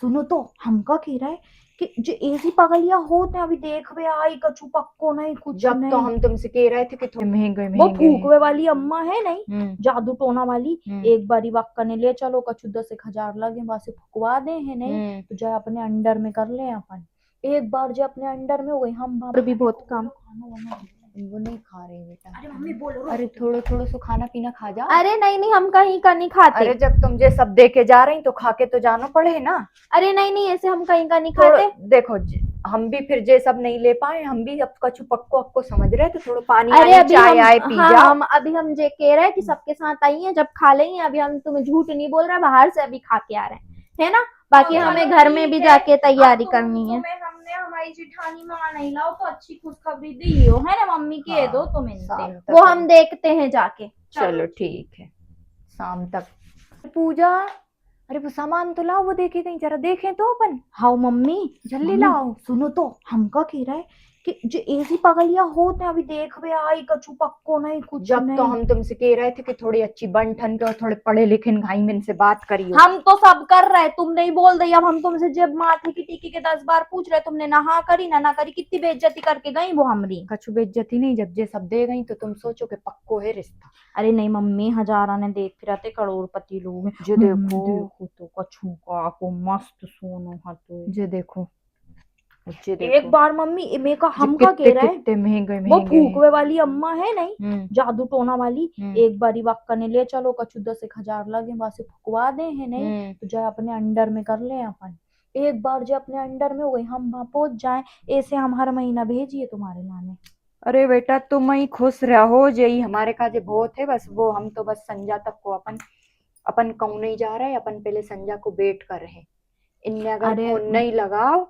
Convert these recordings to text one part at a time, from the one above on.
सुनो तो हमका कह रहा है कि जो ऐसी पगलिया होते हैं अभी देख वे आई कछु पक्को नहीं कुछ जब तो नहीं। हम तुमसे कह रहे थे कि थोड़े महंगे वो महंगे हैं। फूकवे वाली अम्मा है नहीं, हम्म। जादू टोना वाली। हम्म। एक बारी वक्का ने ले चलो कछु 10 1 हजार लगे वहां से फुकवा दे है नहीं। हम्म। तो जो अपने अंडर में कर ले अपन, एक बार जो अपने अंडर में हो गई हम वहां पर भी बहुत काम। खाना वाना वो नहीं खा रही बेटा। अरे मम्मी बोलो रो अरे थोड़ो थोड़ो सो खाना पीना खा जा। अरे नहीं नहीं हम कहीं का नहीं खाते। अरे जब तुम ये सब दे के जा रही तो खा के तो जाना पड़े ना। अरे नहीं नहीं ऐसे हम कहीं का नहीं थोड़ा खाते। देखो हम भी फिर ये सब नहीं ले पाए, हम भी अब कछु पक्को अक्को समझ रहे तो थोड़ा पानी अरे आनी अभी चाय हम, आए पी हाँ जाओ। हम अभी हम जे कह रहे हैं कि सबके साथ आई हैं जब खा लेंगे, अभी हम तुम्हें झूठ नहीं बोल रहे, बाहर से अभी खा के आ रहे हैं है ना। बाकी हाँ हमें चलो घर में ठीक भी है। जाके तैयारी करनी है। तुम्हें हमने हमारी जिठानी मां नहीं लाओ तो अच्छी खुशखबरी दी हो है ना मम्मी के दो हाँ, तुम शाम इनसे। तक वो हम देखते हैं जाके। चलो ठीक है, शाम तक। पूजा, अरे वो सामान तो लाओ, वो देखे कहीं जरा देखें तो अपन। हाँ मम्मी, जल्दी मम्मी लाओ। सुनो तो हमका कह रहा है कि जो ऐसी पगलिया होते हैं अभी देख वे आई कछु पक्को नहीं कुछ जब तो नहीं। हम तुमसे कह रहे थे कि थोड़ी अच्छी बन ठन के और थोड़े पढ़े लिखे भाई में इनसे बात करियो। हम तो सब कर रहे, तुम नहीं बोल रही। अब हम तुमसे जब माथे की टीकी के 10 बार पूछ रहे, तुमने ना हाँ करी ना ना करी, कितनी बेइज्जती करके गई वो हमारी। कछु बेइज्जती नहीं, जब ये सब दे गई तो तुम सोचो कि पक्को है रिश्ता। अरे नहीं मम्मी, हजारा ने देख फिर आते करोड़पति लोग हैं। जो मम्मी देखो, देखो तो कछु का को मस्त सोनो हाथों। ये देखो, ये एक देखो, बार मम्मी मेका ये हमका कितने कह रहा है, कितने महंगे वो महंगे हैं। फूकवे वाली अम्मा है नहीं, हम्म। जादू टोना वाली। हम्म। एक बारी वक्का ने ले चलो कछु 10 1 हजार लगे वहां से फुकवा दे है नहीं। हम्म। तो जो अपने अंडर में कर ले अपन, एक बार जो अपने अंडर में हो गई हम वहां पहुंच जाए, ऐसे हम हर महीना भेजिए तुम्हारे लाने। अरे बेटा तुम ही खुश रहो, यही हमारे काज बहुत है बस। वो हम तो बस संजा तक को अपन अपन कहूँ नहीं जा रहे, अपन पहले संजा को वेट कर रहे। इनने अगर अरे फोन नहीं लगाओ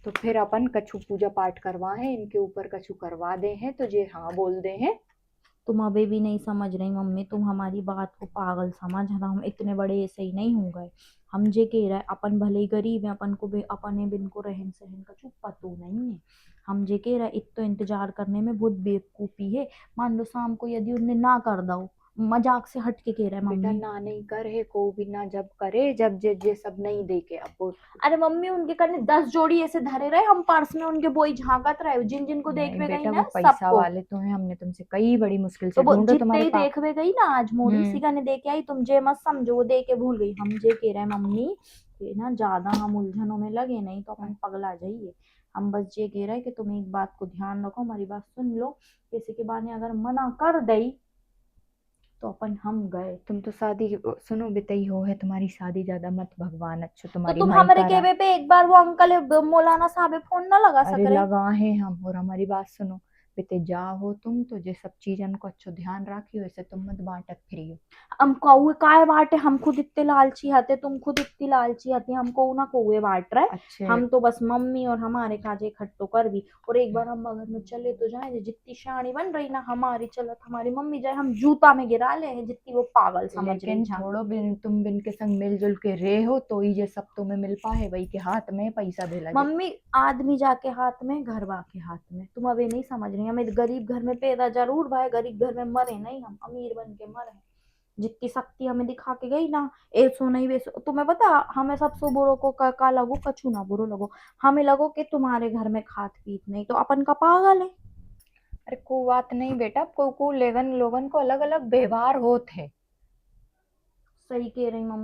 तो फिर अपन कछु पूजा पाठ करवाए, इनके ऊपर कछु करवा दे हैं तो ये हाँ बोल दे हैं। तुम अभी भी नहीं समझ रही मम्मी, तुम हमारी बात को पागल समझ रहा। हम इतने बड़े ऐसे ही नहीं हो गए। हम जे कह रहे अपन भले ही गरीब है, अपन को अपने बिन को रहन सहन का चुप पतो नहीं है। हम जे कह रहे इत तो इंतजार करने में बहुत बेवकूफी है। मान लो शाम को यदि उनने ना कर दो, मजाक से हट के कह रहा है बेटा मम्मी। ना नहीं करे को भी ना जब करे, जब जे सब नहीं दे के अब अरे मम्मी उनके कने 10 जोड़ी ऐसे धरे रहे, हम पर्स में उनके बोई झांकत रहे, जिन जिन को नहीं देखवे गई बेटा, वो ना पैसा सबको। वाले तो हैं, हमने तुमसे कई बड़ी मुश्किल तो से वो ढूंढो जितने तुम्हारे ही पास। देखवे गई ना आज मोरी हम्म। सिगा ने देके आई, तुम जे मत समझो वो दे के भूल गई। हम जे कह रहे हैं मम्मी ये ना ज्यादा हम उलझनों में लगे नहीं तो अपन पगला जाइए। हम बस ये कह रहे हैं कि तुम एक बात को ध्यान रखो, हमारी बात सुन लो। किसी के बहाने अगर मना कर दई तो अपन हम गए। तुम तो शादी सुनो बितई हो है तुम्हारी शादी, ज्यादा मत भगवान अच्छा तो तुम्हारी तुम माई हमारे करा। कहवे पे एक बार वो अंकल मौलाना साहब फोन ना लगा अरे सक रहे। लगा है हम, और हमारी बात सुनो। बिते जा हो तुम तो ये सब चीजन को अच्छो ध्यान रखियो, ऐसे तुम मत बांटत फिरियो। हम कौए काय बाटे, हम खुद इतने लालची हते, तुम खुद इतनी लालची हती, हमको ना कौए बांट रहे। अच्छे। हम तो बस मम्मी और हमारे काजे इकट्ठो कर भी। और एक बार हम अगर में चले तो जाए, जितनी शानी बन रही ना हमारी चलत, हमारी मम्मी जाए हम जूता में गिरा ले हैं जितनी वो पागल समझ रही लेकिन छा। थोड़ो बिन तुम बिन के संग मिलजुल के रहे हो तो ही ये सब तुम्हें मिल पाए, वही के हाथ में पैसा भेला जे। मम्मी आदमी जाके हाथ में, घर वाके हाथ में, तुम अभी नहीं समझ रही। हमें गरीब घर में पैदा जरूर भाई, गरीब घर में मरे नहीं, हम अमीर बन के मरे। जितनी शक्ति हमें दिखा के गई ना, ऐसो नहीं वैसो। तुम्हें पता हमें सबसे बुरो को का लगो, कछु ना बुरो लगो। हमें लगो कि तुम्हारे घर में खात पीत नहीं तो अपन का पागल है। अरे को बात नहीं बेटा, को लेगन लोगन को अलग अलग व्यवहार होत है। सही कह रही मम्मी।